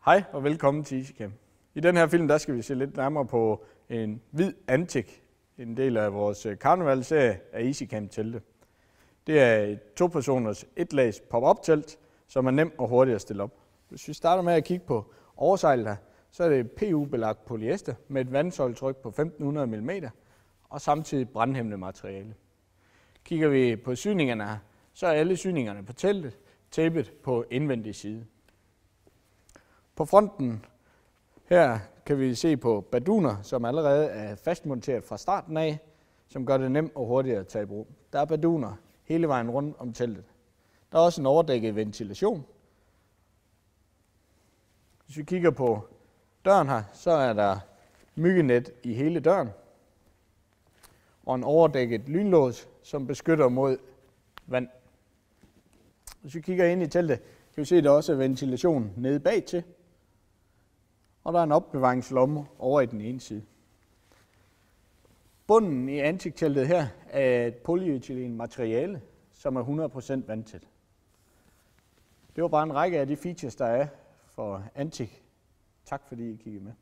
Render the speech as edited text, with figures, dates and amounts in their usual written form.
Hej og velkommen til EasyCam. I den her film der skal vi se lidt nærmere på en hvid Antic, en del af vores karnevalserie af EasyCam telte. Det er et 2-personers etlags pop-up telt, som er nemt og hurtigt at stille op. Hvis vi starter med at kigge på oversijlet her, så er det PU-belagt polyester med et vandsøjletryk på 1500 mm og samtidig brandhæmmende materiale. Kigger vi på syningerne her, så er alle syningerne på teltet tapet på indvendig side. På fronten her kan vi se på barduner, som allerede er fastmonteret fra starten af, som gør det nemt og hurtigt at tage i brug. Der er barduner hele vejen rundt om teltet. Der er også en overdækket ventilation. Hvis vi kigger på døren her, så er der myggenet i hele døren og en overdækket lynlås, som beskytter mod vand. Hvis vi kigger ind i teltet, kan vi se, at der også er ventilation nede bagtil. Og der er en opbevaringslomme over i den ene side. Bunden i Antic-teltet her er et polyethylen materiale, som er 100% vandtæt. Det var bare en række af de features, der er for Antic. Tak fordi I kiggede med.